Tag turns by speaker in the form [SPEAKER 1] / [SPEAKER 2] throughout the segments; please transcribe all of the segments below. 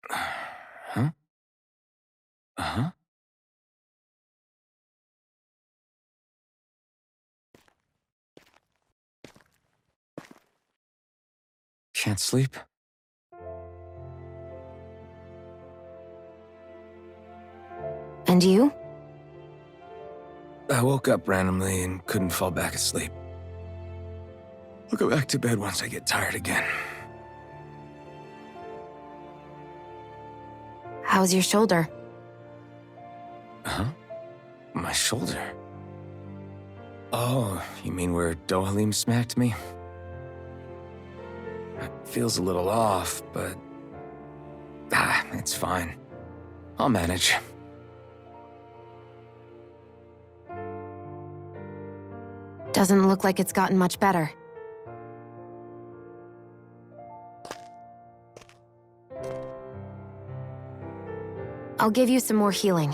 [SPEAKER 1] Huh? Uh-huh. Can't sleep?
[SPEAKER 2] And you?
[SPEAKER 1] I woke up randomly and couldn't fall back asleep. I'll go back to bed once I get tired again.
[SPEAKER 2] How's your shoulder?
[SPEAKER 1] Huh? My shoulder? Oh, you mean where Dohalim smacked me? It feels a little off, but... it's fine. I'll manage.
[SPEAKER 2] Doesn't look like it's gotten much better. I'll give you some more healing.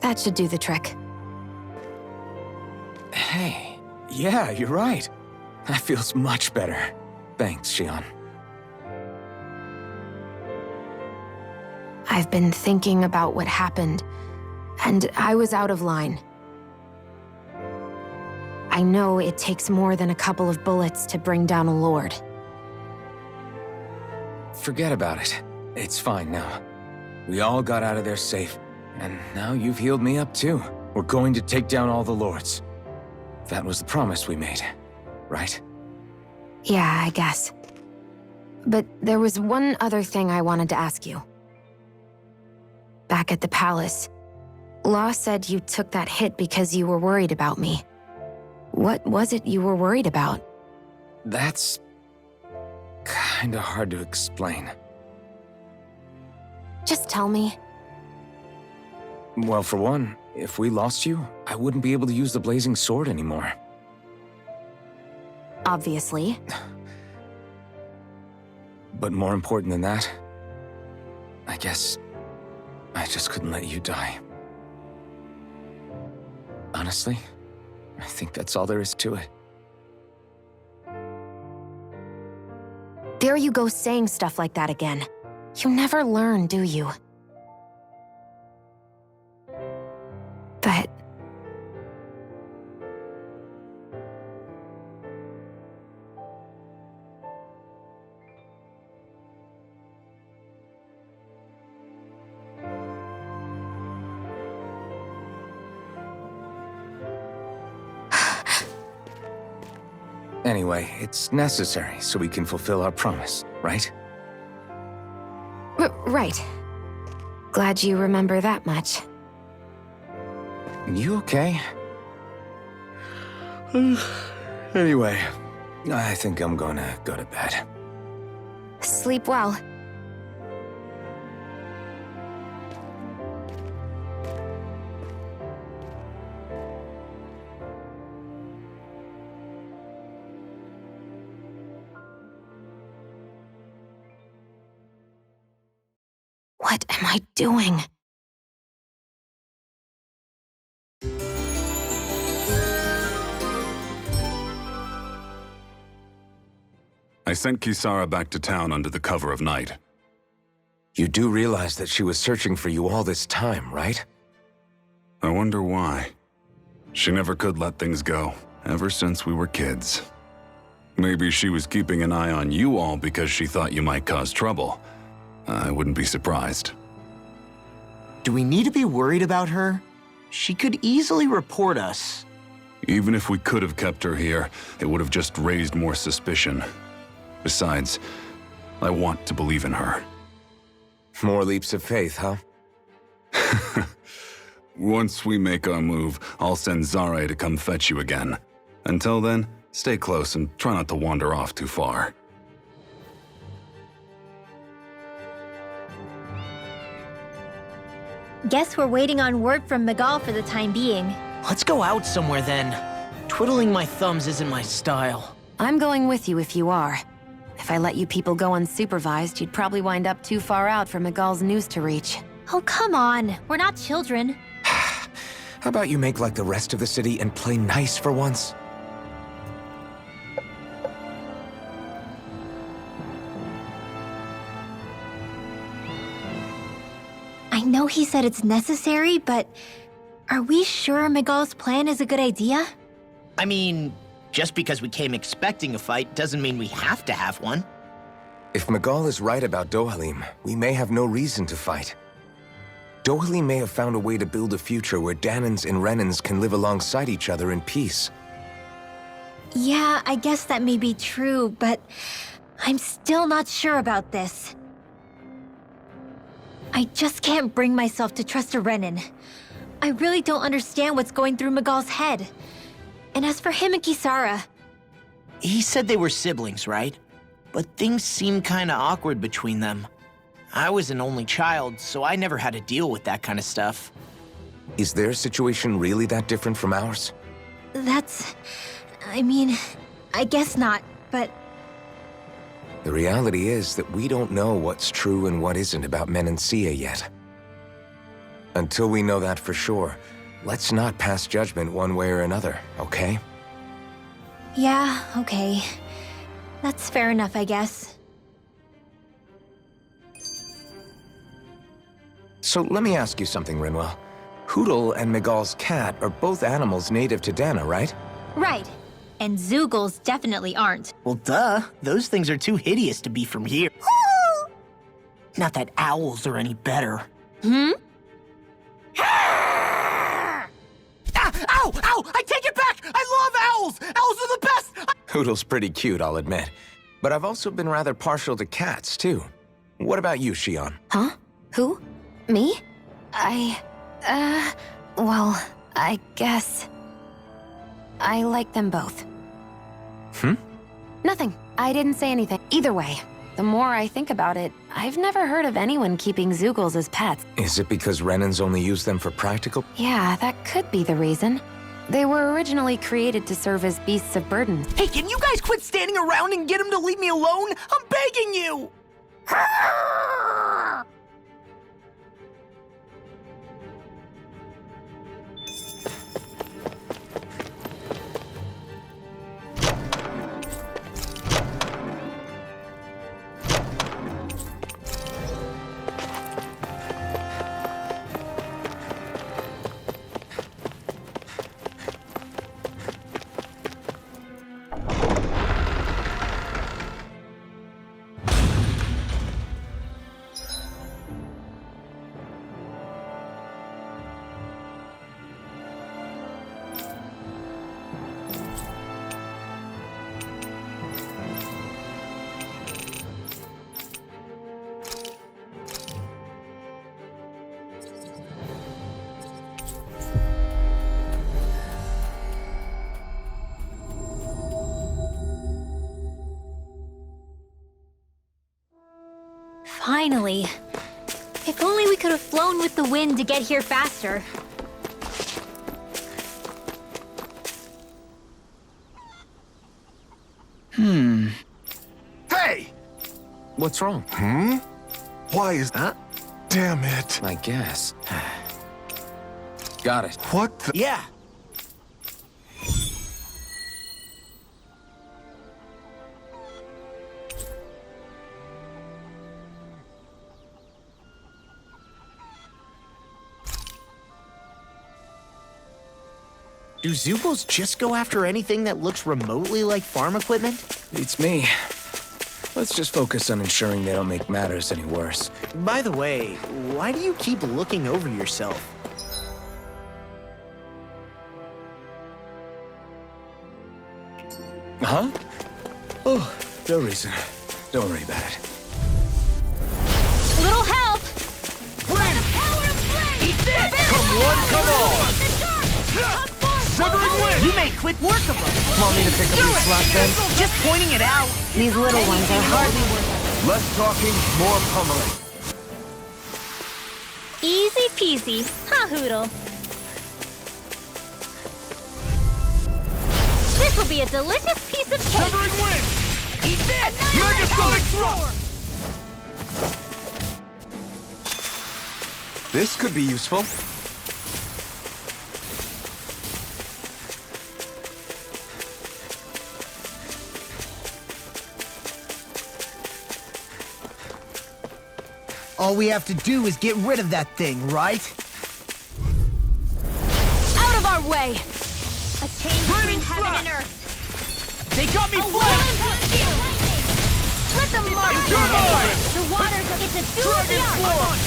[SPEAKER 2] That should do the trick.
[SPEAKER 1] Hey, yeah, you're right. That feels much better. Thanks, Shionne.
[SPEAKER 2] I've been thinking about what happened, and I was out of line. I know it takes more than a couple of bullets to bring down a lord.
[SPEAKER 1] Forget about it. It's fine now. We all got out of there safe, and now you've healed me up too. We're going to take down all the lords. That was the promise we made, right?
[SPEAKER 2] Yeah, I guess. But there was one other thing I wanted to ask you. Back at the palace, Law said you took that hit because you were worried about me. What was it you were worried about?
[SPEAKER 1] That's... kinda hard to explain.
[SPEAKER 2] Just tell me.
[SPEAKER 1] Well, for one, if we lost you, I wouldn't be able to use the blazing sword anymore.
[SPEAKER 2] Obviously.
[SPEAKER 1] But more important than that, I guess I just couldn't let you die. Honestly, I think that's all there is to it.
[SPEAKER 2] There you go saying stuff like that again. You never learn, do you? But...
[SPEAKER 1] Anyway, it's necessary so we can fulfill our promise, right?
[SPEAKER 2] Right. Glad you remember that much.
[SPEAKER 1] You okay? Anyway, I think I'm gonna go to bed.
[SPEAKER 2] Sleep well. What am I doing?
[SPEAKER 3] I sent Kisara back to town under the cover of night.
[SPEAKER 1] You do realize that she was searching for you all this time, right?
[SPEAKER 3] I wonder why. She never could let things go, ever since we were kids. Maybe she was keeping an eye on you all because she thought you might cause trouble. I wouldn't be surprised.
[SPEAKER 4] Do we need to be worried about her? She could easily report us.
[SPEAKER 3] Even if we could have kept her here, it would have just raised more suspicion. Besides, I want to believe in her.
[SPEAKER 1] More leaps of faith, huh?
[SPEAKER 3] Once we make our move, I'll send Zare to come fetch you again. Until then, stay close and try not to wander off too far.
[SPEAKER 5] Guess we're waiting on word from Miguel for the time being.
[SPEAKER 4] Let's go out somewhere then. Twiddling my thumbs isn't my style.
[SPEAKER 2] I'm going with you if you are. If I let you people go unsupervised, you'd probably wind up too far out for Miguel's news to reach.
[SPEAKER 5] Oh, come on. We're not children.
[SPEAKER 1] How about you make like the rest of the city and play nice for once?
[SPEAKER 5] I know he said it's necessary, but are we sure Miguel's plan is a good idea?
[SPEAKER 6] I mean, just because we came expecting a fight doesn't mean we have to have one.
[SPEAKER 1] If Miguel is right about Dohalim, we may have no reason to fight. Dohalim may have found a way to build a future where Dahnans and Renans can live alongside each other in peace.
[SPEAKER 5] Yeah, I guess that may be true, but I'm still not sure about this. I just can't bring myself to trust a Renan. I really don't understand what's going through Miguel's head. And as for him and Kisara...
[SPEAKER 6] He said they were siblings, right? But things seemed kinda awkward between them. I was an only child, so I never had to deal with that kind of stuff.
[SPEAKER 1] Is their situation really that different from ours?
[SPEAKER 5] That's... I mean, I guess not, but...
[SPEAKER 1] The reality is that we don't know what's true and what isn't about Menancia yet. Until we know that for sure, let's not pass judgment one way or another, okay?
[SPEAKER 5] Yeah, okay. That's fair enough, I guess.
[SPEAKER 1] So let me ask you something, Rinwell. Hootle and Miguel's cat are both animals native to Dahna, right?
[SPEAKER 5] Right. And Zoogles definitely aren't.
[SPEAKER 6] Well, duh. Those things are too hideous to be from here. Not that owls are any better.
[SPEAKER 5] Hmm?
[SPEAKER 6] Ah! Ow! Ow! I take it back! I love owls! Owls are the best!
[SPEAKER 1] Hootle's pretty cute, I'll admit. But I've also been rather partial to cats, too. What about you, Shionne?
[SPEAKER 2] Huh? Who? Me? Well, I guess... I like them both. Nothing. I didn't say anything. Either way, the more I think about it, I've never heard of anyone keeping Zoogles as pets.
[SPEAKER 1] Is it because Renans only use them for practical?
[SPEAKER 2] Yeah, that could be the reason. They were originally created to serve as beasts of burden.
[SPEAKER 6] Hey, can you guys quit standing around and get him to leave me alone? I'm begging you!
[SPEAKER 5] Finally. If only we could have flown with the wind to get here faster.
[SPEAKER 3] Hey!
[SPEAKER 1] What's wrong?
[SPEAKER 3] Why is that? Damn it.
[SPEAKER 1] I guess. Got it.
[SPEAKER 3] What the?
[SPEAKER 6] Yeah. Do Zoogles just go after anything that looks remotely like farm equipment?
[SPEAKER 1] Beats me. Let's just focus on ensuring they don't make matters any worse.
[SPEAKER 6] By the way, why do you keep looking over yourself?
[SPEAKER 1] Huh? Oh, no reason. Don't worry about it.
[SPEAKER 5] Little help!
[SPEAKER 6] Eat this!
[SPEAKER 3] Come one, come all! Severing wind!
[SPEAKER 6] You made quick work of them!
[SPEAKER 4] Want me to pick up your slot then?
[SPEAKER 6] Just pointing it out!
[SPEAKER 2] These little ones are hardly worth
[SPEAKER 3] Less talking, more pummeling.
[SPEAKER 5] Easy peasy, huh, Hootle? This will be a delicious piece of cake!
[SPEAKER 3] Severing wind!
[SPEAKER 6] Eat this!
[SPEAKER 3] Megasonic thrust!
[SPEAKER 1] This could be useful.
[SPEAKER 6] All we have to do is get rid of that thing, right?
[SPEAKER 2] Out of our way!
[SPEAKER 5] A change between heaven and earth.
[SPEAKER 6] They got me flanked!
[SPEAKER 5] Let them march! The waters will get to do the arc!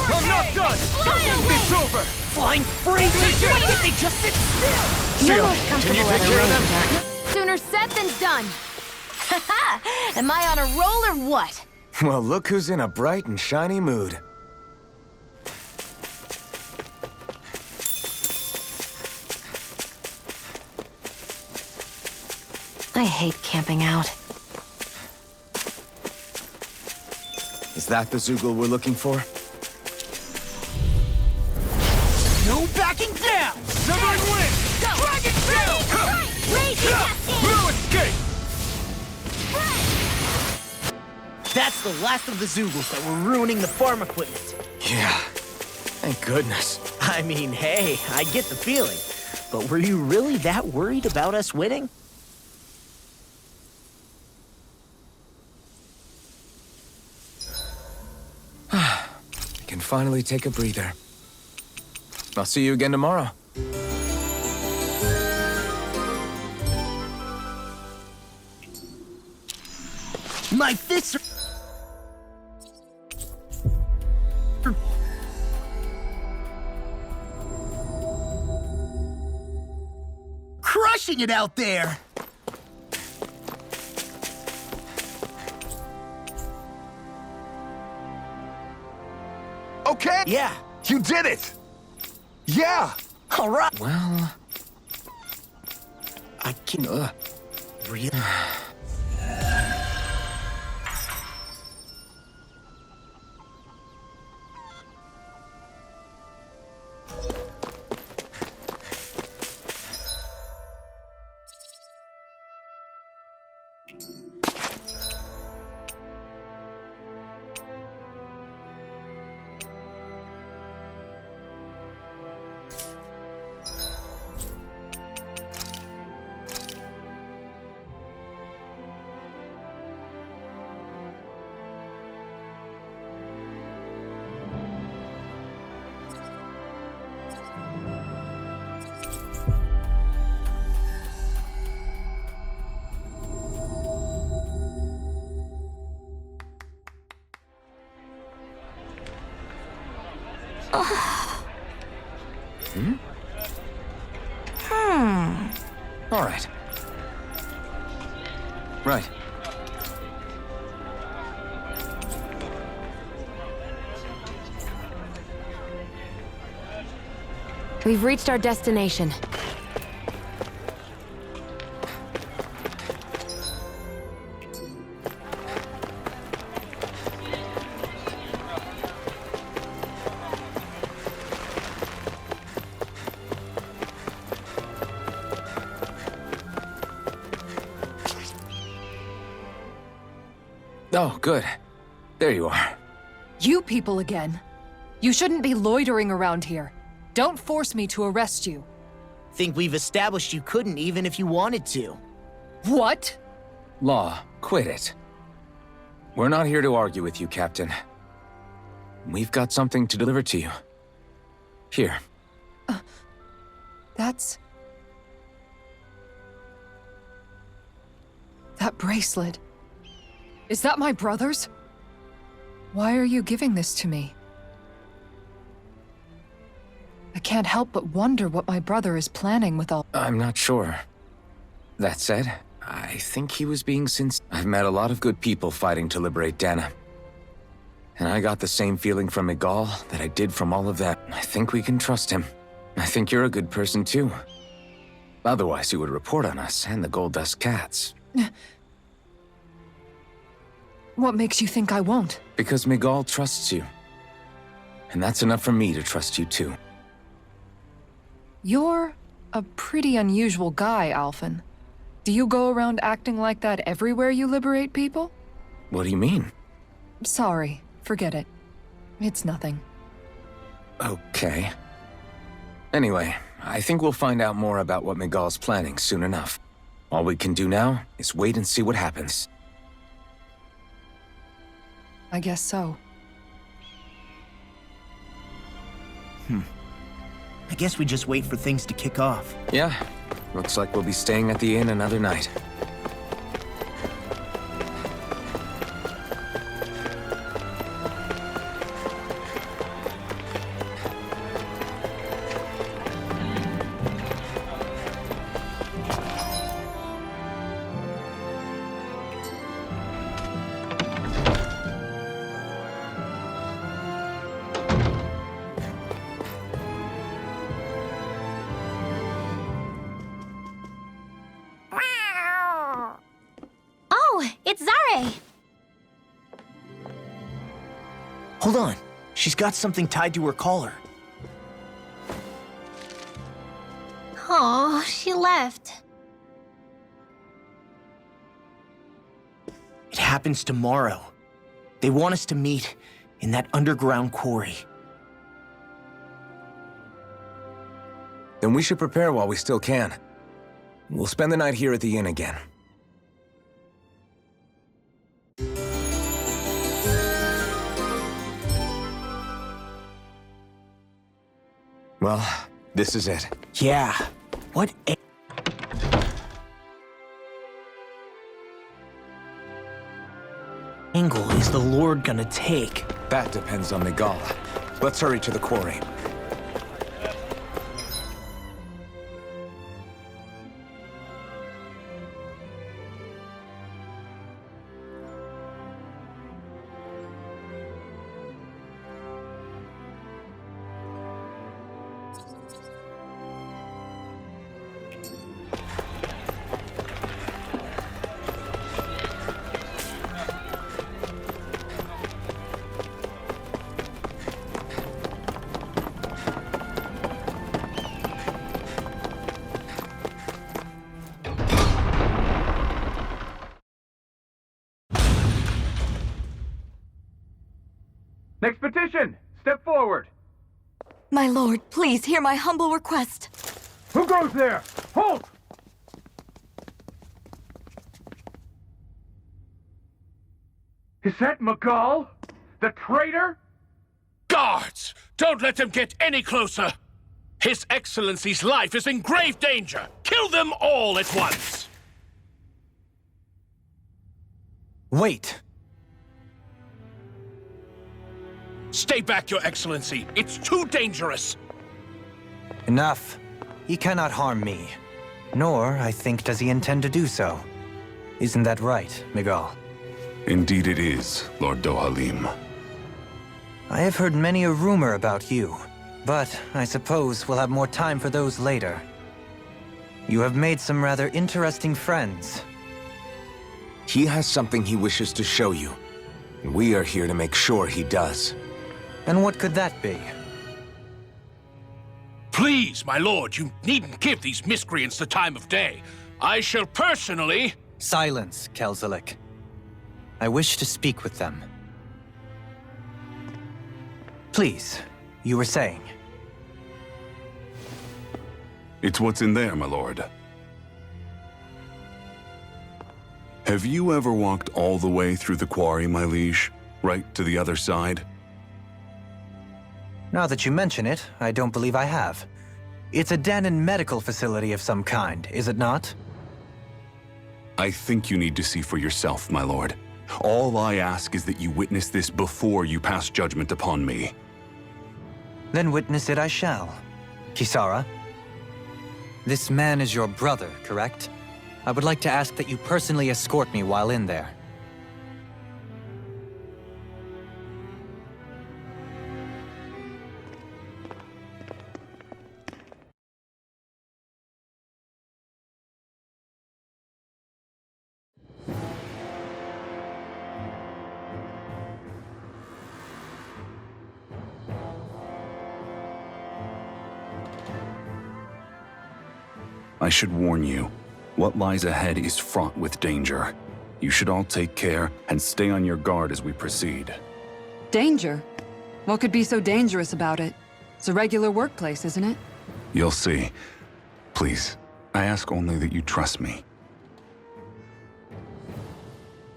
[SPEAKER 1] I'm not done! It's over!
[SPEAKER 6] Flying free! Why can't they just sit still?
[SPEAKER 2] You're
[SPEAKER 1] Jill,
[SPEAKER 2] most
[SPEAKER 1] can you
[SPEAKER 2] comfortable
[SPEAKER 1] take
[SPEAKER 2] at a
[SPEAKER 1] care of
[SPEAKER 2] range,
[SPEAKER 1] them?
[SPEAKER 2] aren't you? Sooner said than done. Haha! Am I on a roll or what?
[SPEAKER 1] Well, look who's in a bright and shiny mood.
[SPEAKER 2] I hate camping out.
[SPEAKER 1] Is that the Zoogle we're looking for?
[SPEAKER 6] No backing down!
[SPEAKER 1] Severing wind!
[SPEAKER 6] Dragon Tail!
[SPEAKER 1] No escape!
[SPEAKER 6] That's the last of the Zoogles that were ruining the farm equipment.
[SPEAKER 1] Yeah. Thank goodness.
[SPEAKER 6] I mean, hey, I get the feeling. But were you really that worried about us winning?
[SPEAKER 1] I can finally take a breather. I'll see you again tomorrow.
[SPEAKER 6] My fists are... crushing it out there!
[SPEAKER 7] Okay?
[SPEAKER 6] Yeah,
[SPEAKER 7] You did it! Yeah!
[SPEAKER 6] all right.
[SPEAKER 1] Well,
[SPEAKER 6] I can... really...
[SPEAKER 1] all right. Right.
[SPEAKER 2] We've reached our destination.
[SPEAKER 1] Oh, good. There you are.
[SPEAKER 8] You people again. You shouldn't be loitering around here. Don't force me to arrest you.
[SPEAKER 6] Think we've established you couldn't even if you wanted to.
[SPEAKER 8] What?
[SPEAKER 1] Law, quit it. We're not here to argue with you, Captain. We've got something to deliver to you. Here.
[SPEAKER 8] That's... that bracelet. Is that my brother's? Why are you giving this to me? I can't help but wonder what my brother is planning with all...
[SPEAKER 1] I'm not sure. That said, I think he was being sincere. I've met a lot of good people fighting to liberate Dahna. And I got the same feeling from Miguel that I did from all of that. I think we can trust him. I think you're a good person too. Otherwise, you would report on us and the Gold Dust Cats.
[SPEAKER 8] What makes you think I won't?
[SPEAKER 1] Because Miguel trusts you. And that's enough for me to trust you too.
[SPEAKER 8] You're a pretty unusual guy, Alphen. Do you go around acting like that everywhere you liberate people?
[SPEAKER 1] What do you mean?
[SPEAKER 8] Sorry, forget it. It's nothing.
[SPEAKER 1] Okay. Anyway, I think we'll find out more about what Miguel's planning soon enough. All we can do now is wait and see what happens.
[SPEAKER 8] I guess so.
[SPEAKER 6] I guess we just wait for things to kick off.
[SPEAKER 1] Yeah, looks like we'll be staying at the inn another night.
[SPEAKER 5] Oh, it's Zare!
[SPEAKER 6] Hold on. She's got something tied to her collar.
[SPEAKER 5] Oh, she left.
[SPEAKER 6] It happens tomorrow. They want us to meet in that underground quarry.
[SPEAKER 1] Then we should prepare while we still can. We'll spend the night here at the inn again. Well, this is it.
[SPEAKER 6] Yeah. What angle is the Lord gonna take?
[SPEAKER 1] That depends on Miguel. Let's hurry to the quarry.
[SPEAKER 9] Next petition! Step forward!
[SPEAKER 10] My lord, please hear my humble request.
[SPEAKER 9] Who goes there? Halt! Is that Miguel? The traitor?
[SPEAKER 11] Guards! Don't let them get any closer! His Excellency's life is in grave danger! Kill them all at once!
[SPEAKER 4] Wait.
[SPEAKER 11] Stay back, Your Excellency. It's too dangerous.
[SPEAKER 12] Enough. He cannot harm me. Nor, I think, does he intend to do so. Isn't that right, Miguel?
[SPEAKER 3] Indeed it is, Lord Dohalim.
[SPEAKER 12] I have heard many a rumor about you, but I suppose we'll have more time for those later. You have made some rather interesting friends.
[SPEAKER 1] He has something he wishes to show you. And we are here to make sure he does.
[SPEAKER 12] And what could that be?
[SPEAKER 11] Please, my lord, you needn't give these miscreants the time of day. I shall personally...
[SPEAKER 12] Silence, Kelzelik. I wish to speak with them. Please, you were saying.
[SPEAKER 3] It's what's in there, my lord. Have you ever walked all the way through the quarry, my liege? Right to the other side?
[SPEAKER 12] Now that you mention it, I don't believe I have. It's a Dahna medical facility of some kind, is it not?
[SPEAKER 3] I think you need to see for yourself, my lord. All I ask is that you witness this before you pass judgment upon me.
[SPEAKER 12] Then witness it I shall. Kisara? This man is your brother, correct? I would like to ask that you personally escort me while in there.
[SPEAKER 3] I should warn you, what lies ahead is fraught with danger. You should all take care and stay on your guard as we proceed.
[SPEAKER 8] Danger? What could be so dangerous about it? It's a regular workplace, isn't it?
[SPEAKER 3] You'll see. Please, I ask only that you trust me.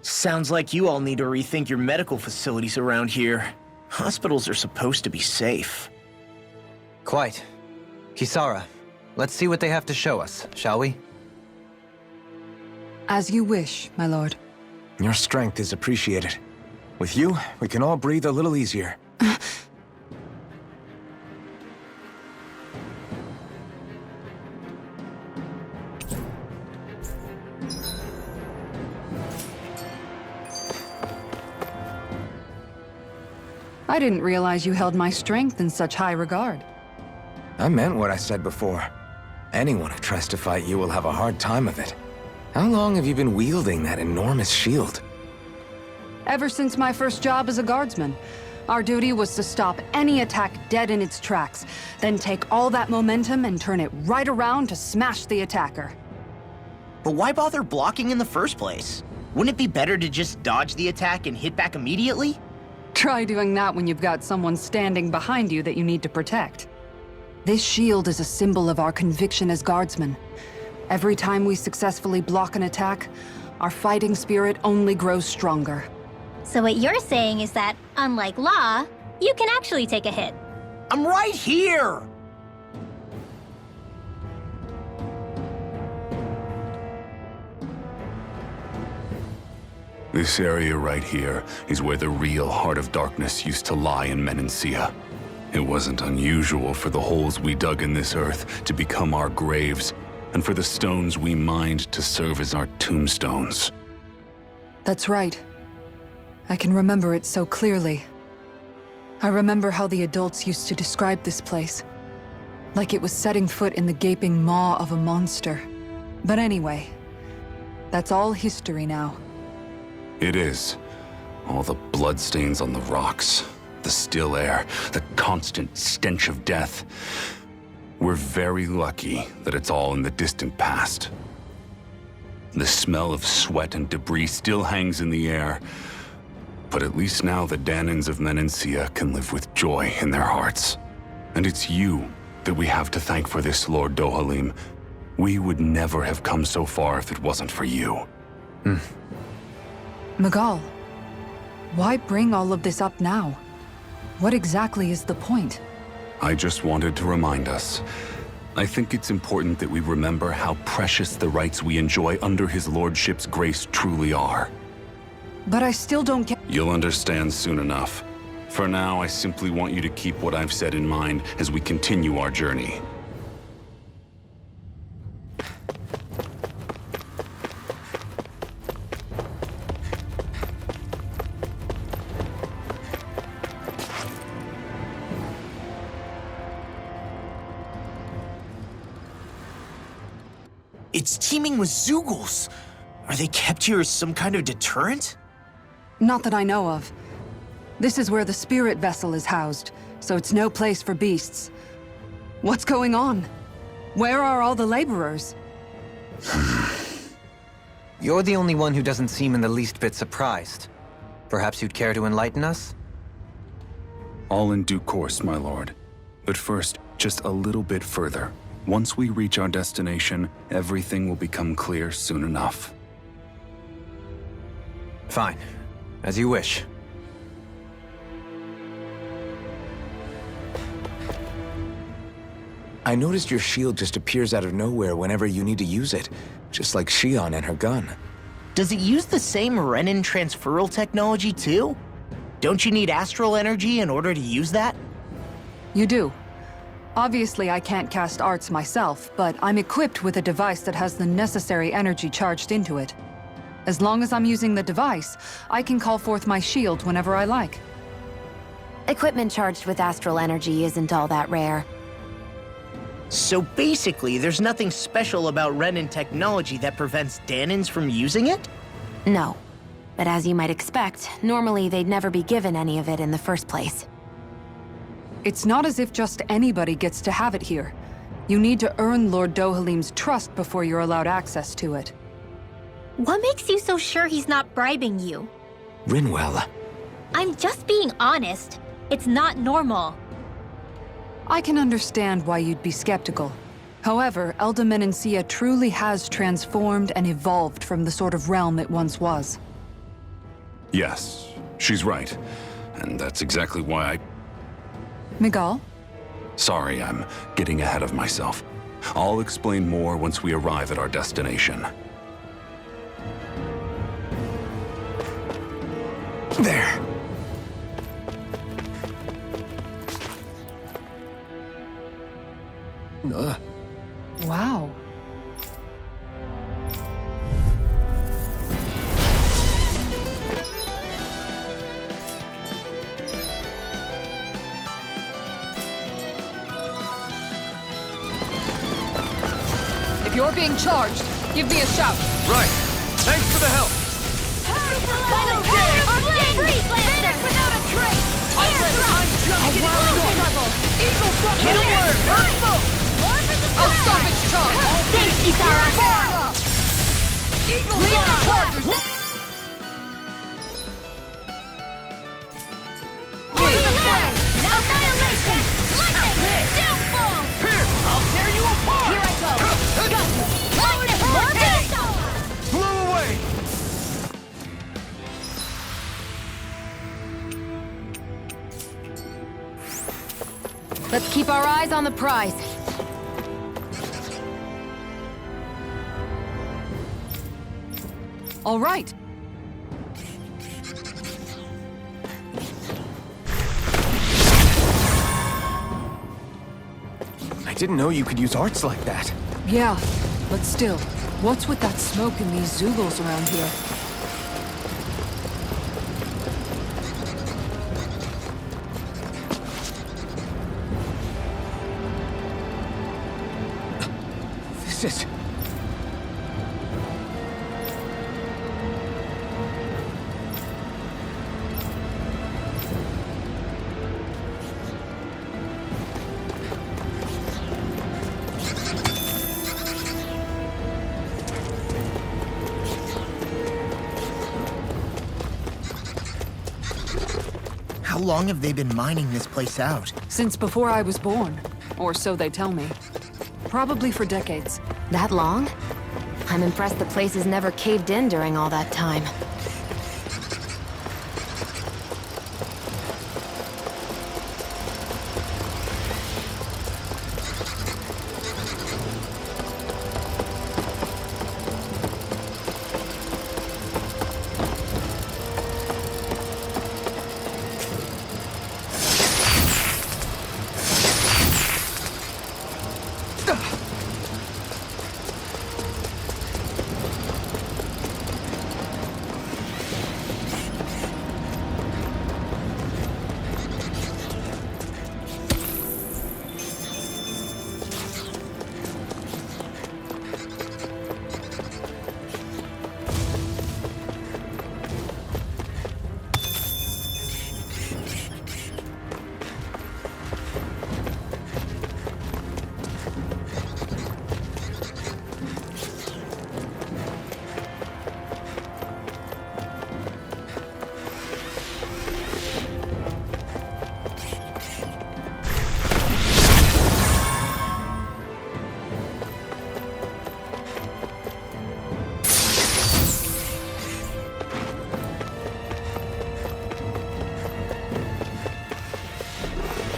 [SPEAKER 6] Sounds like you all need to rethink your medical facilities around here. Hospitals are supposed to be safe.
[SPEAKER 12] Quite. Kisara, let's see what they have to show us, shall we?
[SPEAKER 8] As you wish, my lord.
[SPEAKER 1] Your strength is appreciated. With you, we can all breathe a little easier.
[SPEAKER 8] I didn't realize you held my strength in such high regard.
[SPEAKER 1] I meant what I said before. Anyone who tries to fight you will have a hard time of it. How long have you been wielding that enormous shield?
[SPEAKER 8] Ever since my first job as a guardsman, our duty was to stop any attack dead in its tracks, then take all that momentum and turn it right around to smash the attacker.
[SPEAKER 6] But why bother blocking in the first place? Wouldn't it be better to just dodge the attack and hit back immediately?
[SPEAKER 8] Try doing that when you've got someone standing behind you that you need to protect. This shield is a symbol of our conviction as guardsmen. Every time we successfully block an attack, our fighting spirit only grows stronger.
[SPEAKER 5] So what you're saying is that, unlike Law, you can actually take a hit.
[SPEAKER 6] I'm right here!
[SPEAKER 3] This area right here is where the real Heart of Darkness used to lie in Menancia. It wasn't unusual for the holes we dug in this earth to become our graves, and for the stones we mined to serve as our tombstones.
[SPEAKER 8] That's right. I can remember it so clearly. I remember how the adults used to describe this place. Like it was setting foot in the gaping maw of a monster. But anyway, that's all history now.
[SPEAKER 3] It is. All the bloodstains on the rocks, the still air, the constant stench of death. We're very lucky that it's all in the distant past. The smell of sweat and debris still hangs in the air, but at least now the Dahnans of Menancia can live with joy in their hearts. And it's you that we have to thank for this, Lord Dohalim. We would never have come so far if it wasn't for you.
[SPEAKER 8] Miguel, why bring all of this up now? What exactly is the point?
[SPEAKER 3] I just wanted to remind us. I think it's important that we remember how precious the rights we enjoy under his lordship's grace truly are.
[SPEAKER 8] But I still don't get—
[SPEAKER 3] You'll understand soon enough. For now, I simply want you to keep what I've said in mind as we continue our journey.
[SPEAKER 6] It's teeming with Zeugles. Are they kept here as some kind of deterrent?
[SPEAKER 8] Not that I know of. This is where the spirit vessel is housed, so it's no place for beasts. What's going on? Where are all the laborers?
[SPEAKER 12] You're the only one who doesn't seem in the least bit surprised. Perhaps you'd care to enlighten us?
[SPEAKER 3] All in due course, my lord. But first, just a little bit further. Once we reach our destination, everything will become clear soon enough.
[SPEAKER 12] Fine. As you wish.
[SPEAKER 1] I noticed your shield just appears out of nowhere whenever you need to use it, just like Shionne and her gun.
[SPEAKER 6] Does it use the same Renan transferal technology too? Don't you need astral energy in order to use that?
[SPEAKER 8] You do. Obviously, I can't cast arts myself, but I'm equipped with a device that has the necessary energy charged into it. As long as I'm using the device, I can call forth my shield whenever I like.
[SPEAKER 2] Equipment charged with astral energy isn't all that rare.
[SPEAKER 6] So basically, there's nothing special about Renan technology that prevents Dahnans from using it?
[SPEAKER 2] No. But as you might expect, normally they'd never be given any of it in the first place.
[SPEAKER 8] It's not as if just anybody gets to have it here. You need to earn Lord Dohalim's trust before you're allowed access to it.
[SPEAKER 5] What makes you so sure he's not bribing you?
[SPEAKER 1] Rinwell.
[SPEAKER 5] I'm just being honest. It's not normal.
[SPEAKER 8] I can understand why you'd be skeptical. However, Menancia truly has transformed and evolved from the sort of realm it once was.
[SPEAKER 3] Yes, she's right. And that's exactly why
[SPEAKER 8] Miguel?
[SPEAKER 3] Sorry, I'm getting ahead of myself. I'll explain more once we arrive at our destination.
[SPEAKER 1] There.
[SPEAKER 8] Wow. If you're being charged, give me a shout.
[SPEAKER 7] Right. Thanks for the help.
[SPEAKER 8] I'll stop its charge!
[SPEAKER 5] Thanks, Kisara! Annihilation! Lightning! Downfall!
[SPEAKER 7] Here, I'll tear you apart!
[SPEAKER 5] Here I go! Lightning! Hurricane!
[SPEAKER 7] Blew away!
[SPEAKER 2] Let's keep our eyes on the prize.
[SPEAKER 8] All right.
[SPEAKER 1] I didn't know you could use arts like that.
[SPEAKER 8] Yeah, but still, what's with that smoke and these zoogles around here?
[SPEAKER 1] This is...
[SPEAKER 6] How long have they been mining this place out?
[SPEAKER 8] Since before I was born. Or so they tell me. Probably for decades.
[SPEAKER 2] That long? I'm impressed the place has never caved in during all that time.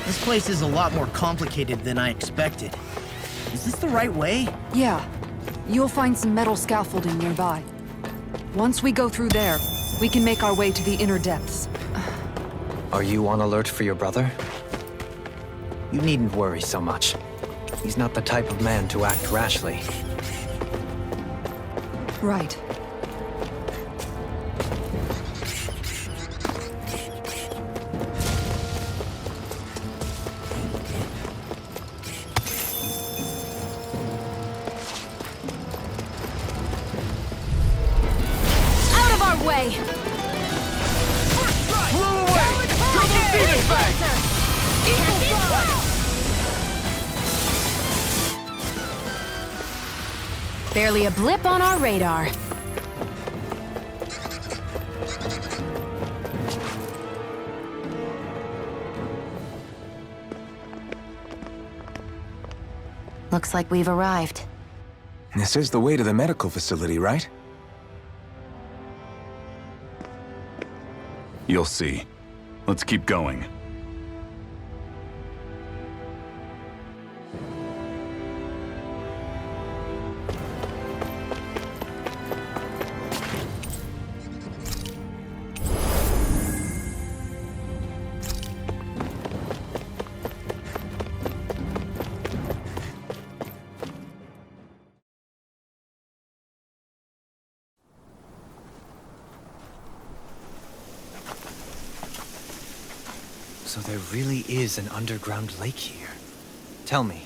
[SPEAKER 6] This place is a lot more complicated than I expected. Is this the right way?
[SPEAKER 8] Yeah. You'll find some metal scaffolding nearby. Once we go through there, we can make our way to the inner depths.
[SPEAKER 12] Are you on alert for your brother? You needn't worry so much. He's not the type of man to act rashly.
[SPEAKER 8] Right.
[SPEAKER 2] Out of our way!
[SPEAKER 7] Blew away! Double Phoenix Bang!
[SPEAKER 2] Barely a blip on our radar. Looks like we've arrived.
[SPEAKER 1] This is the way to the medical facility, right?
[SPEAKER 3] You'll see. Let's keep going.
[SPEAKER 12] So there really is an underground lake here. Tell me,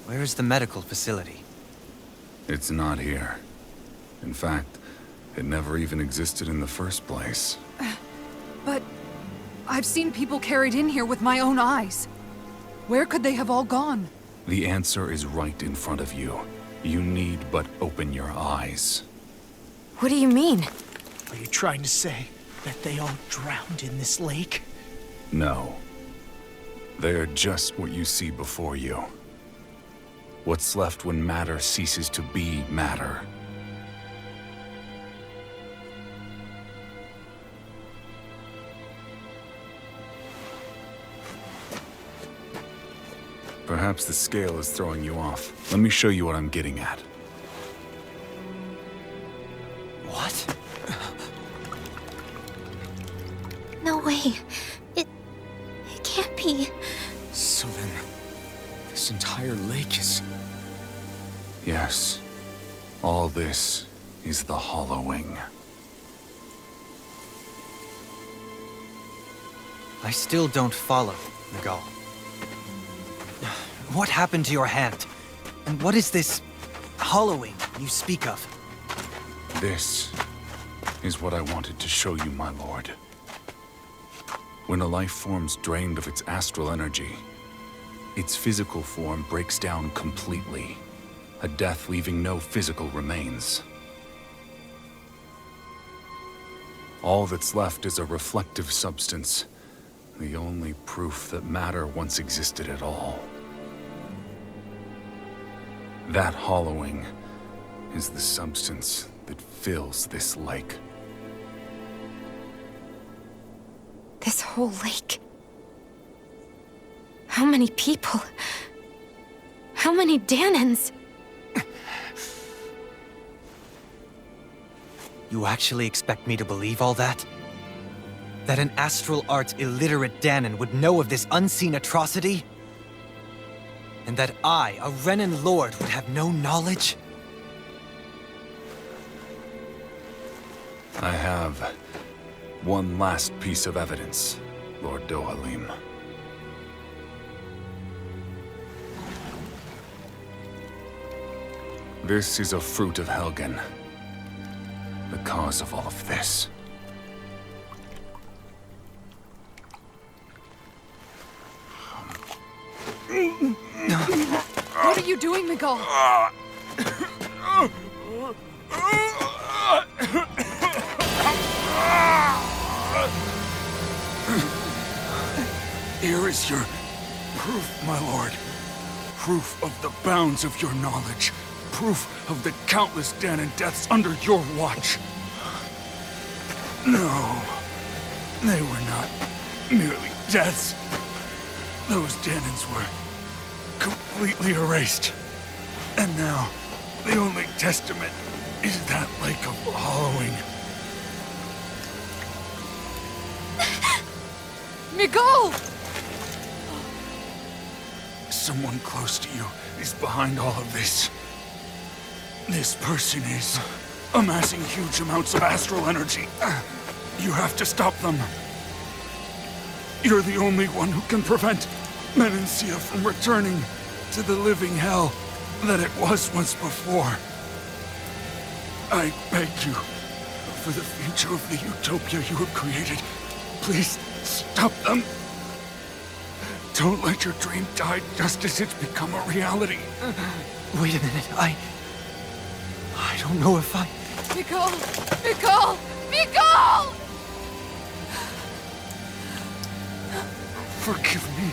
[SPEAKER 12] where is the medical facility?
[SPEAKER 3] It's not here. In fact, it never even existed in the first place.
[SPEAKER 8] But I've seen people carried in here with my own eyes. Where could they have all gone?
[SPEAKER 3] The answer is right in front of you. You need but open your eyes.
[SPEAKER 2] What do you mean?
[SPEAKER 6] Are you trying to say that they all drowned in this lake?
[SPEAKER 3] No. They are just what you see before you. What's left when matter ceases to be matter. Perhaps the scale is throwing you off. Let me show you what I'm getting at.
[SPEAKER 12] What?
[SPEAKER 5] No way. It can't be.
[SPEAKER 1] So then, this entire lake is...
[SPEAKER 3] Yes. All this is the hollowing.
[SPEAKER 12] I still don't follow, Miguel. What happened to your hand? And what is this hollowing you speak of?
[SPEAKER 3] This is what I wanted to show you, my lord. When a life form's drained of its astral energy, its physical form breaks down completely, a death leaving no physical remains. All that's left is a reflective substance, the only proof that matter once existed at all. That hollowing is the substance that fills this lake.
[SPEAKER 2] This whole lake. How many people? How many Dahnans?
[SPEAKER 12] You actually expect me to believe all that? That an astral arts illiterate Dahnan would know of this unseen atrocity? And that I, a Renan lord, would have no knowledge?
[SPEAKER 3] I have one last piece of evidence, Lord Dohalim. This is a fruit of Helgen, the cause of all of this.
[SPEAKER 8] What are you doing, Miguel?
[SPEAKER 3] Here is your proof, my lord. Proof of the bounds of your knowledge. Proof of the countless Dahnan deaths under your watch. No, they were not merely deaths. Those Dahnans were completely erased. And now, the only testament is that lake of hollowing.
[SPEAKER 8] Miguel!
[SPEAKER 3] Someone close to you is behind all of this. This person is amassing huge amounts of astral energy. You have to stop them. You're the only one who can prevent Menancia from returning to the living hell that it was once before. I beg you, for the future of the utopia you have created, please stop them. Don't let your dream die just as it's become a reality.
[SPEAKER 12] Wait a minute, I don't know if I...
[SPEAKER 8] Miguel! Miguel! Miguel!
[SPEAKER 3] Forgive me,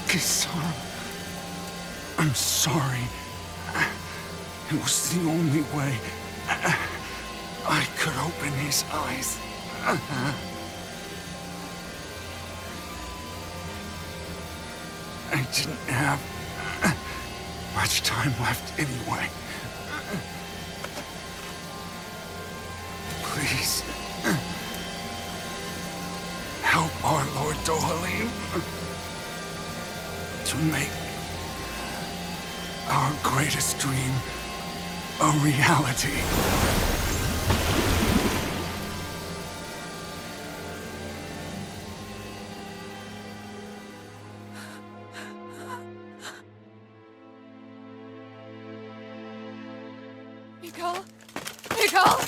[SPEAKER 3] Kisara. I'm sorry. It was the only way I could open his eyes. I didn't have much time left anyway. Please, help our Lord Dohalim to make our greatest dream a reality.
[SPEAKER 8] Miguel? Miguel!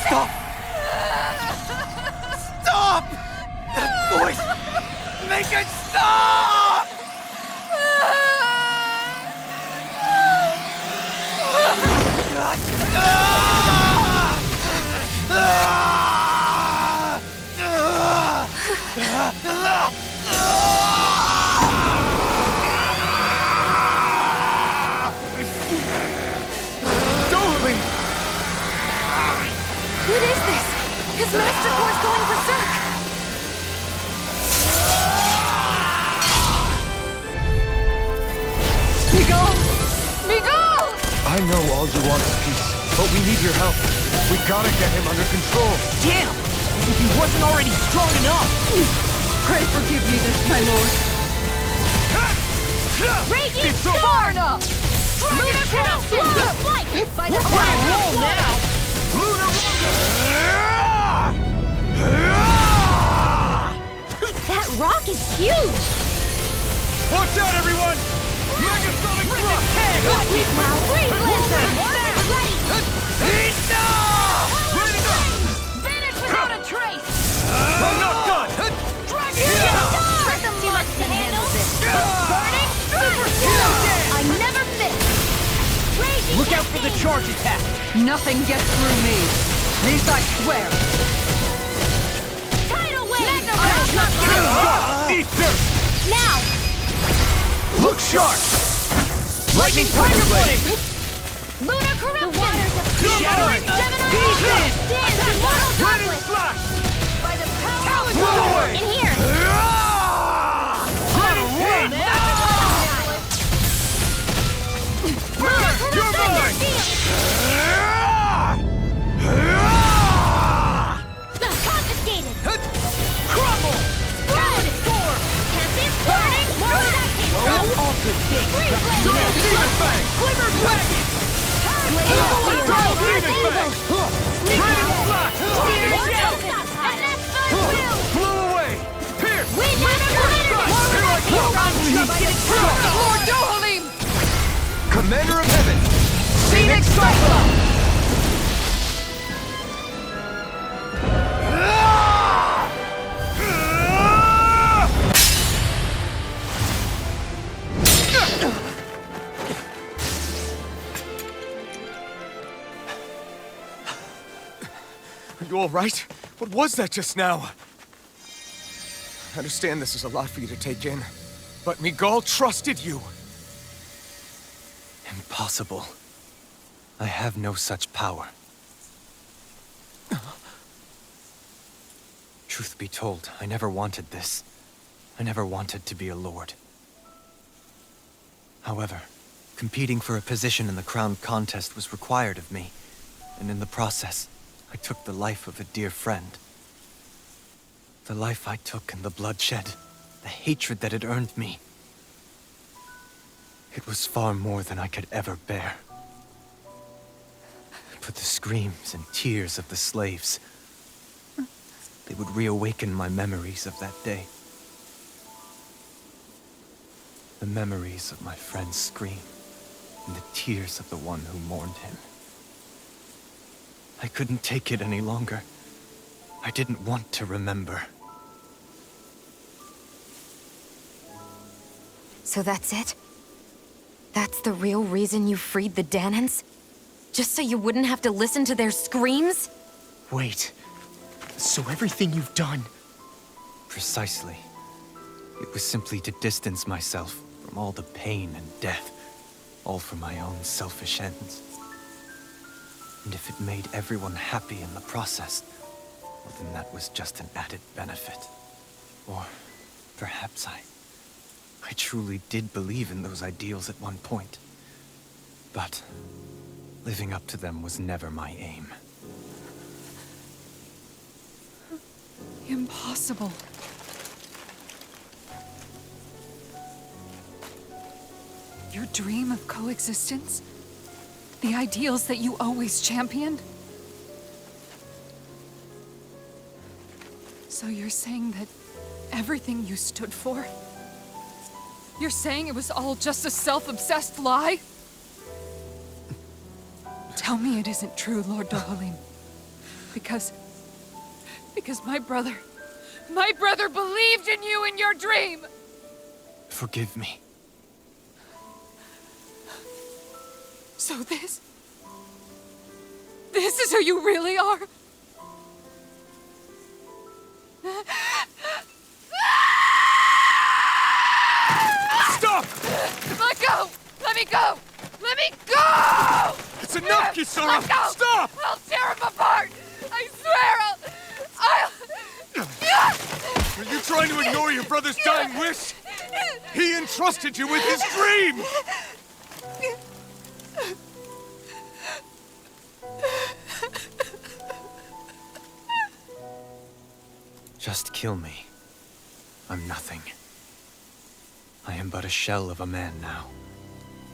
[SPEAKER 7] Stop! Stop! That voice! Make it stop!
[SPEAKER 2] What is this? His master core's going berserk!
[SPEAKER 8] Miguel! Miguel!
[SPEAKER 9] I know all you want is peace, but we need your help. We gotta get him under control.
[SPEAKER 6] Damn! If he wasn't already strong enough!
[SPEAKER 8] Pray forgive me this, my lord.
[SPEAKER 7] Raging
[SPEAKER 8] Dahna!
[SPEAKER 7] Luna Crown! Flight! By the roll now! That rock is huge!
[SPEAKER 9] Watch out, everyone! Megasonic thrust!
[SPEAKER 7] Freeze Blizzard! Ready! Vanish without a trace!
[SPEAKER 9] I'm not done!
[SPEAKER 7] Dragon Too much to handle this! Burning! I never miss! Raging
[SPEAKER 6] Look out for the charge attack!
[SPEAKER 8] Nothing gets through me. This I swear.
[SPEAKER 7] Tidal wave!
[SPEAKER 9] Eat dirt!
[SPEAKER 7] Now!
[SPEAKER 9] Look sharp! Lightning Tiger Blade!
[SPEAKER 7] Lunar corruption! The waters of
[SPEAKER 9] Shattering!
[SPEAKER 7] Gemini! Dance in mortal
[SPEAKER 9] Lightning
[SPEAKER 7] conflict!
[SPEAKER 9] Slash!
[SPEAKER 7] By the power of
[SPEAKER 9] Blow away!
[SPEAKER 7] in here!
[SPEAKER 9] Hurricane! You're mine!
[SPEAKER 7] Confiscated!
[SPEAKER 9] Crumble!
[SPEAKER 7] Spread! Tempest! Burning!
[SPEAKER 9] Demon Fang!
[SPEAKER 7] Glimmer Dragon!
[SPEAKER 9] Rain Slash! Blow away! Pierce!
[SPEAKER 8] Lord Dohalim!
[SPEAKER 9] Commander of Heaven!
[SPEAKER 8] Phoenix Cyclone!
[SPEAKER 1] Are you all right? What was that just now? I understand this is a lot for you to take in, but Miguel trusted you.
[SPEAKER 12] Impossible. I have no such power. Truth be told, I never wanted this. I never wanted to be a lord. However, competing for a position in the crown contest was required of me, and in the process, I took the life of a dear friend. The life I took and the bloodshed, the hatred that it earned me. It was far more than I could ever bear. But the screams and tears of the slaves, they would reawaken my memories of that day. The memories of my friend's scream, and the tears of the one who mourned him. I couldn't take it any longer. I didn't want to remember.
[SPEAKER 2] So that's it? That's the real reason you freed the Dahnans? Just so you wouldn't have to listen to their screams?
[SPEAKER 6] Wait. So everything you've done...
[SPEAKER 12] Precisely. It was simply to distance myself from all the pain and death, all for my own selfish ends. And if it made everyone happy in the process, well, then that was just an added benefit. Or perhaps I truly did believe in those ideals at one point. But Living up to them was never my aim.
[SPEAKER 8] Impossible. Your dream of coexistence? The ideals that you always championed? So you're saying that everything you stood for? You're saying it was all just a self-obsessed lie? Tell me it isn't true, Lord Dohalim. Because my brother believed in you in your dream!
[SPEAKER 12] Forgive me.
[SPEAKER 8] So this is who you really are?
[SPEAKER 9] Stop!
[SPEAKER 8] Let go! Let me go! Let me go!
[SPEAKER 9] It's enough, Kisara!
[SPEAKER 8] Let go!
[SPEAKER 9] Stop!
[SPEAKER 8] I'll tear him apart! I swear I'll...
[SPEAKER 9] Are you trying to ignore your brother's dying wish? He entrusted you with his dream!
[SPEAKER 12] Just kill me. I'm nothing. I am but a shell of a man now.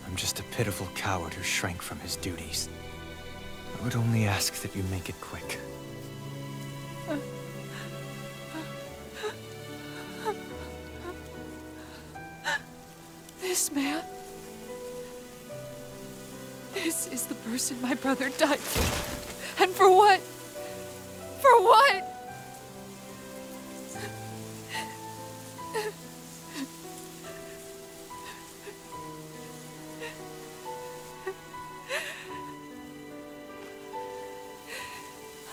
[SPEAKER 12] I'm just a pitiful coward who shrank from his duties. I would only ask that you make it quick.
[SPEAKER 8] This man... This is the person my brother died for. And for what? For what?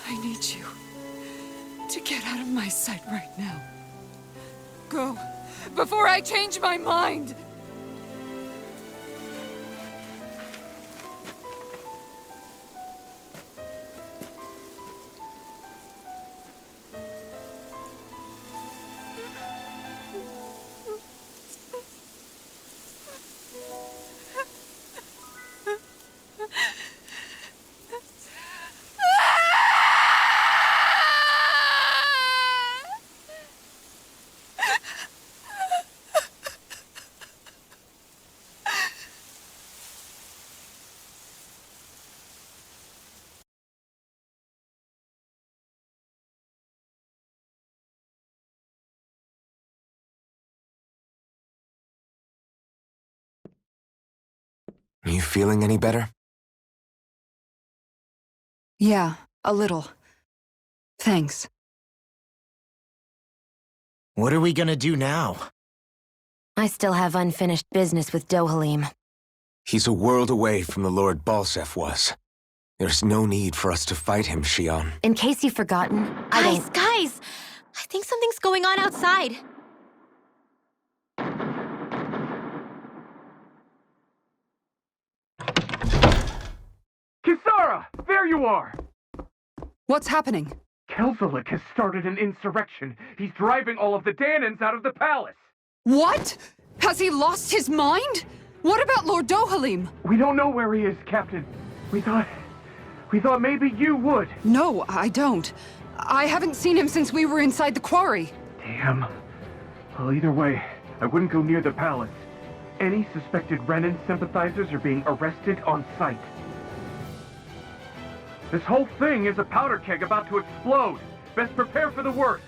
[SPEAKER 8] I need you to get out of my sight right now. Go, before I change my mind!
[SPEAKER 1] Are you feeling any better?
[SPEAKER 8] Yeah, a little. Thanks.
[SPEAKER 6] What are we gonna do now?
[SPEAKER 2] I still have unfinished business with Dohalim.
[SPEAKER 1] He's a world away from the Lord Balseph was. There's no need for us to fight him, Shionne.
[SPEAKER 2] In case you've forgotten,
[SPEAKER 5] Guys! I think something's going on outside.
[SPEAKER 13] Kisara! There you are!
[SPEAKER 8] What's happening?
[SPEAKER 13] Kelzelik has started an insurrection. He's driving all of the Dahnans out of the palace.
[SPEAKER 8] What? Has he lost his mind? What about Lord Dohalim?
[SPEAKER 13] We don't know where he is, Captain. We thought maybe you would.
[SPEAKER 8] No, I don't. I haven't seen him since we were inside the quarry.
[SPEAKER 13] Damn. Well, either way, I wouldn't go near the palace. Any suspected Renan sympathizers are being arrested on sight. This whole thing is a powder keg about to explode. Best prepare for the worst.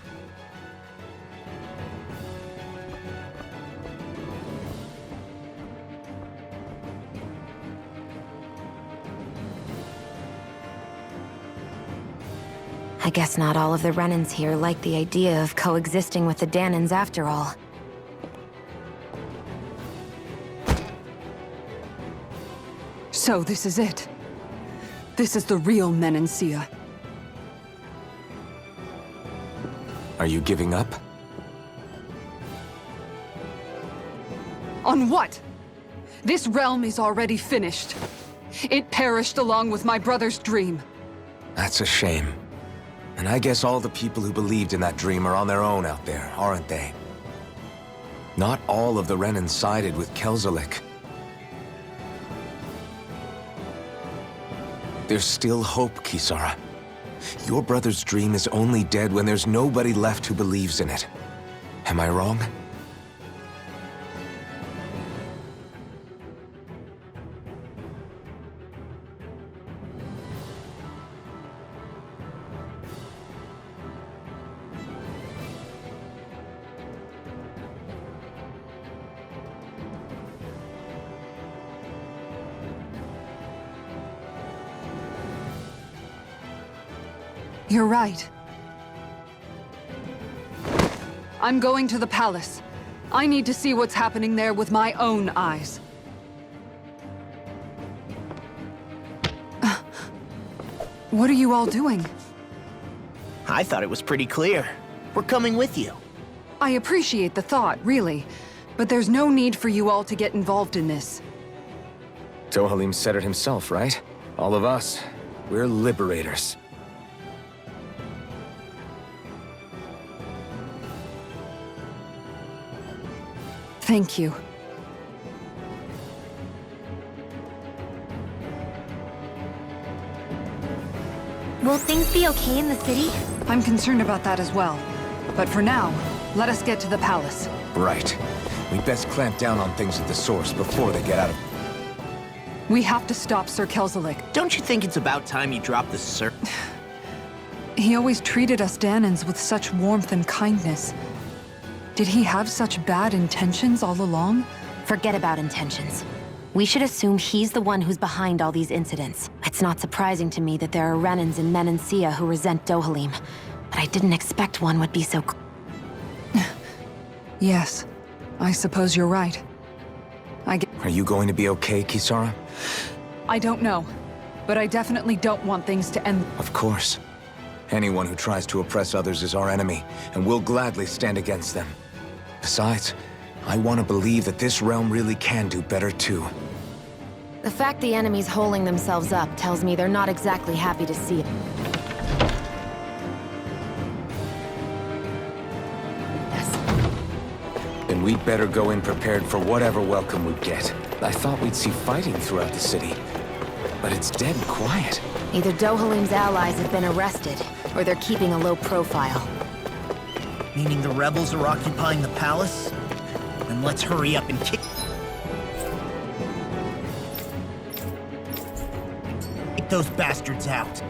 [SPEAKER 2] I guess not all of the Renans here like the idea of coexisting with the Dahnans after all.
[SPEAKER 8] So this is it. This is the real Menancia.
[SPEAKER 1] Are you giving up?
[SPEAKER 8] On what? This realm is already finished. It perished along with my brother's dream.
[SPEAKER 1] That's a shame. And I guess all the people who believed in that dream are on their own out there, aren't they? Not all of the Renan sided with Kelzelik. There's still hope, Kisara. Your brother's dream is only dead when there's nobody left who believes in it. Am I wrong?
[SPEAKER 8] You're right. I'm going to the palace. I need to see what's happening there with my own eyes. What are you all doing?
[SPEAKER 6] I thought it was pretty clear. We're coming with you.
[SPEAKER 8] I appreciate the thought, really. But there's no need for you all to get involved in this.
[SPEAKER 1] Dohalim said it himself, right? All of us, we're liberators.
[SPEAKER 8] Thank you.
[SPEAKER 5] Will things be okay in the city?
[SPEAKER 8] I'm concerned about that as well. But for now, let us get to the palace.
[SPEAKER 1] Right. We'd best clamp down on things at the source before they get out of...
[SPEAKER 8] We have to stop Sir Kelzelik.
[SPEAKER 6] Don't you think it's about time you dropped the Sir?
[SPEAKER 8] He always treated us Dahnans with such warmth and kindness. Did he have such bad intentions all along?
[SPEAKER 2] Forget about intentions. We should assume he's the one who's behind all these incidents. It's not surprising to me that there are Renans in Menancia who resent Dohalim, but I didn't expect one would be so...
[SPEAKER 8] Yes, I suppose you're right.
[SPEAKER 1] Are you going to be okay, Kisara?
[SPEAKER 8] I don't know, but I definitely don't want things to end...
[SPEAKER 1] Of course. Anyone who tries to oppress others is our enemy, and we'll gladly stand against them. Besides, I want to believe that this realm really can do better too.
[SPEAKER 2] The fact the enemy's holding themselves up tells me they're not exactly happy to see it.
[SPEAKER 1] Then we'd better go in prepared for whatever welcome we get. I thought we'd see fighting throughout the city, but it's dead quiet.
[SPEAKER 2] Either Dohalim's allies have been arrested, or they're keeping a low profile.
[SPEAKER 6] Meaning the rebels are occupying the palace? Then let's hurry up and kick those bastards out.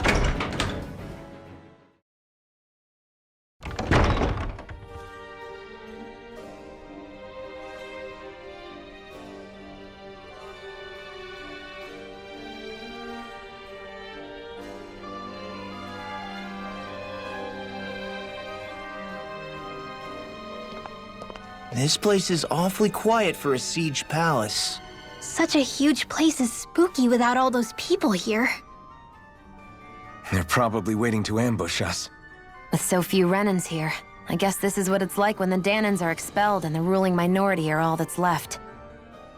[SPEAKER 6] This place is awfully quiet for a siege palace.
[SPEAKER 5] Such a huge place is spooky without all those people here.
[SPEAKER 1] They're probably waiting to ambush us.
[SPEAKER 2] With so few Renans here, I guess this is what it's like when the Dahnans are expelled and the ruling minority are all that's left.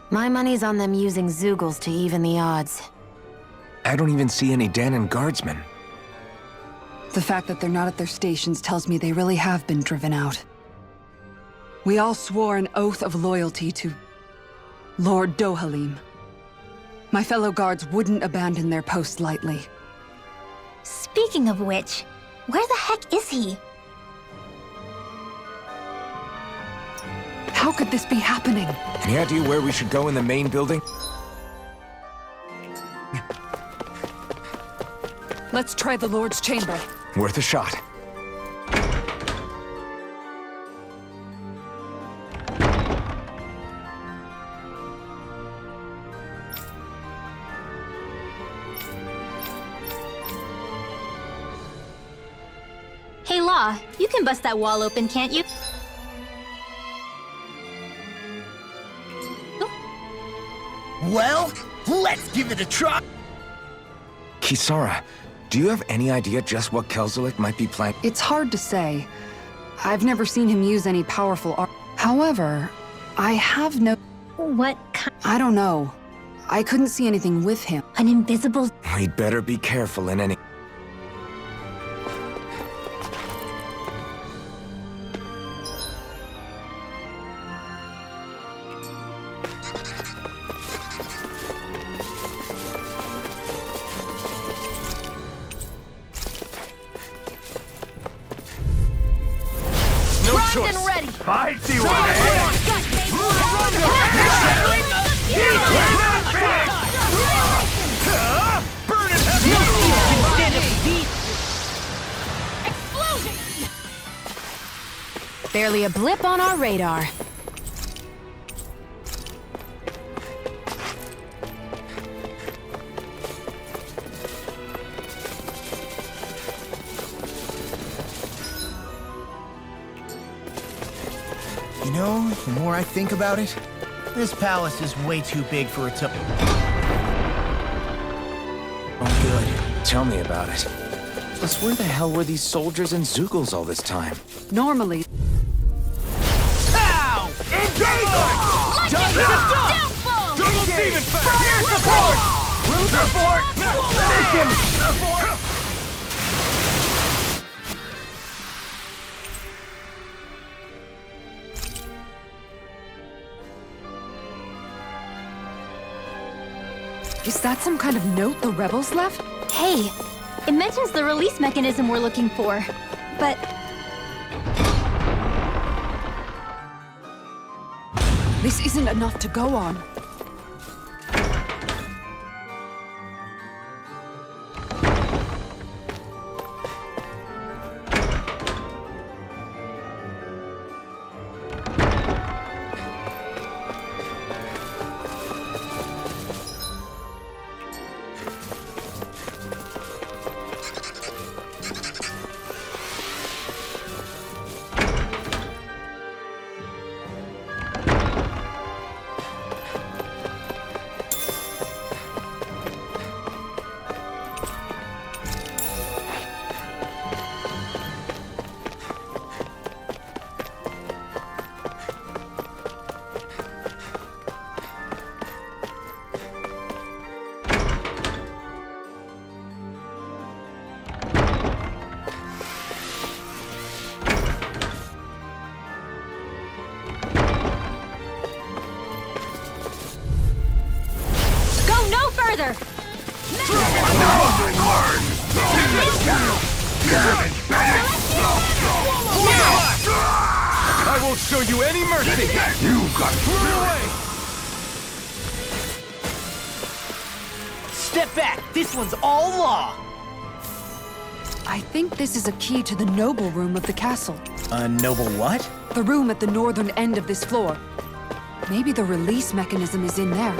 [SPEAKER 2] My money's on them using Zeugles to even the odds.
[SPEAKER 1] I don't even see any Dahnan guardsmen.
[SPEAKER 8] The fact that they're not at their stations tells me they really have been driven out. We all swore an oath of loyalty to Lord Dohalim. My fellow guards wouldn't abandon their post lightly.
[SPEAKER 5] Speaking of which, where the heck is he?
[SPEAKER 8] How could this be happening?
[SPEAKER 1] Any idea where we should go in the main building?
[SPEAKER 8] Let's try the Lord's chamber.
[SPEAKER 1] Worth a shot.
[SPEAKER 5] Hey, Law, you can bust that wall open, can't you?
[SPEAKER 6] Well, let's give it a try.
[SPEAKER 1] Kisara, do you have any idea just what Kelzelik might be planning?
[SPEAKER 8] It's hard to say. I've never seen him use any powerful art. However, I have no...
[SPEAKER 5] What kind?
[SPEAKER 8] I don't know. I couldn't see anything with him.
[SPEAKER 5] An invisible...
[SPEAKER 1] We'd better be careful in any...
[SPEAKER 7] Primed and ready.
[SPEAKER 13] I see what it
[SPEAKER 7] Burn it heavy! No steel can stand up to these! Explosion!
[SPEAKER 2] Barely a blip on our radar.
[SPEAKER 6] You know, the more I think about it, this palace is way too big for it to... Oh, good.
[SPEAKER 1] Tell me about it. Plus, where the hell were these soldiers and Zeugles all this time?
[SPEAKER 8] Normally,
[SPEAKER 7] Ow! Downfall!
[SPEAKER 9] Double demon
[SPEAKER 7] Fire support!
[SPEAKER 8] is that some kind of note the rebels left?
[SPEAKER 5] Hey, it mentions the release mechanism we're looking for, but
[SPEAKER 8] This isn't enough to go on.
[SPEAKER 5] further!
[SPEAKER 9] I won't show you any mercy! You got thrown away!
[SPEAKER 6] Step back! This one's all law!
[SPEAKER 8] I think this is a key to the noble room of the castle.
[SPEAKER 6] A noble what?
[SPEAKER 8] The room at the northern end of this floor. Maybe the release mechanism is in there.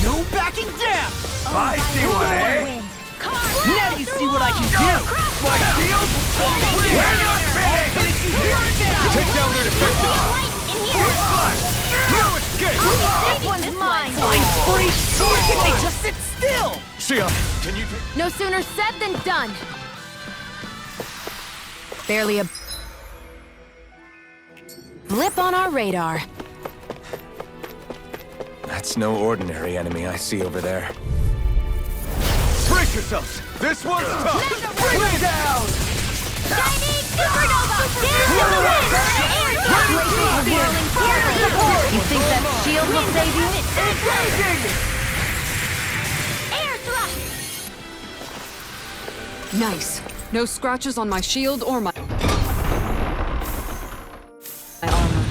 [SPEAKER 6] No backing down!
[SPEAKER 9] I see what, eh?
[SPEAKER 6] Now you see what I can do!
[SPEAKER 9] My shield? We're not finished! Take down their defenses! You escape!
[SPEAKER 7] This one's mine!
[SPEAKER 6] I'm free! Can they just sit still?
[SPEAKER 9] Shionne, can you...
[SPEAKER 2] No sooner said than done. Barely a blip on our radar.
[SPEAKER 1] That's no ordinary enemy I see over there.
[SPEAKER 9] Brace yourselves! This one's tough! Bring it down!
[SPEAKER 7] Shining supernova!
[SPEAKER 2] You think that shield will save you?
[SPEAKER 7] Air thrust!
[SPEAKER 8] Nice. No scratches on my shield or my armor.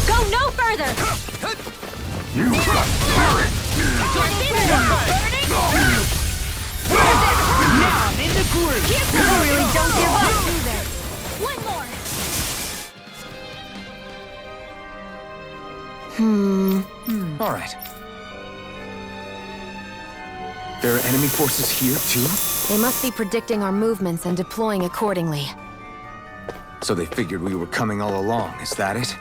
[SPEAKER 5] Go no further!
[SPEAKER 9] You got spirit!
[SPEAKER 6] Now I'm in the groove!
[SPEAKER 7] You really don't give up, do they? One more!
[SPEAKER 1] All right. There are enemy forces here, too?
[SPEAKER 2] They must be predicting our movements and deploying accordingly.
[SPEAKER 1] So they figured we were coming all along, is that it?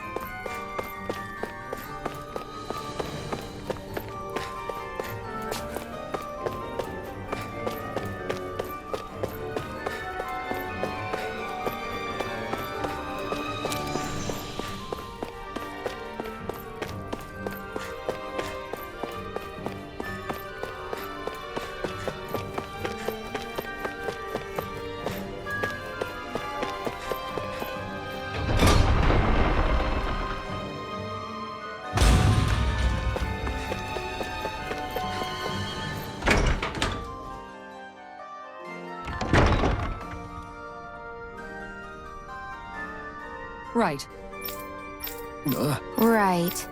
[SPEAKER 8] Right.
[SPEAKER 2] Right.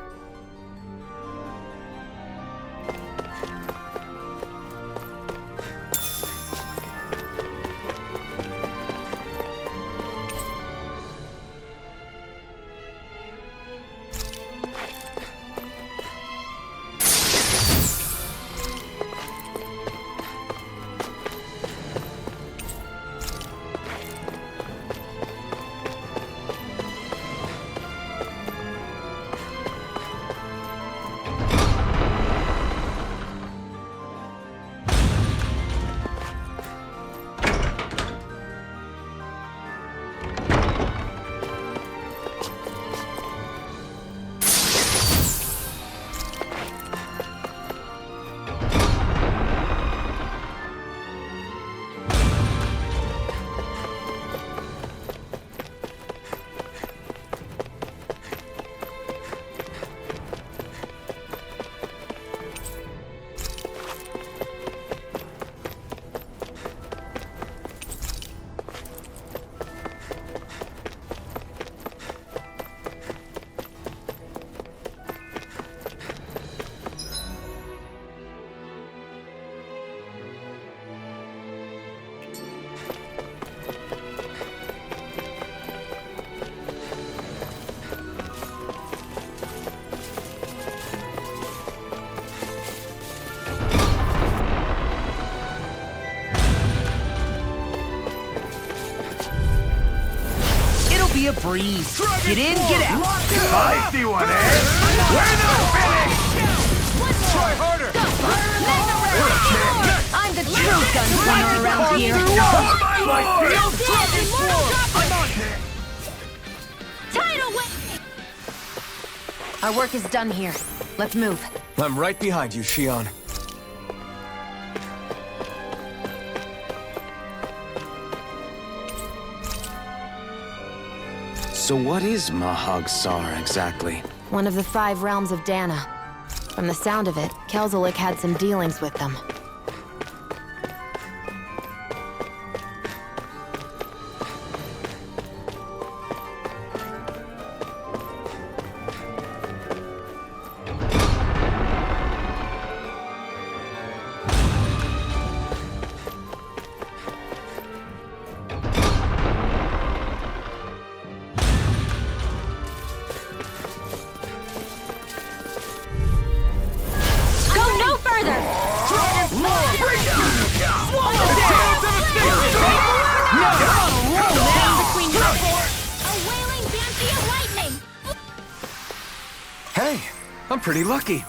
[SPEAKER 6] Be a breeze. Get in, get out.
[SPEAKER 9] I see one, eh? We're not finished! Try harder!
[SPEAKER 10] I'm the true gunslinger around here.
[SPEAKER 7] Tidal wave!
[SPEAKER 2] Our work is done here. Let's move.
[SPEAKER 1] I'm right behind you, Shionne. So what is Mahag-Sar exactly?
[SPEAKER 2] One of the 5 realms of Dahna. From the sound of it, Kelzelik had some dealings with them.
[SPEAKER 1] Hey, I'm pretty lucky.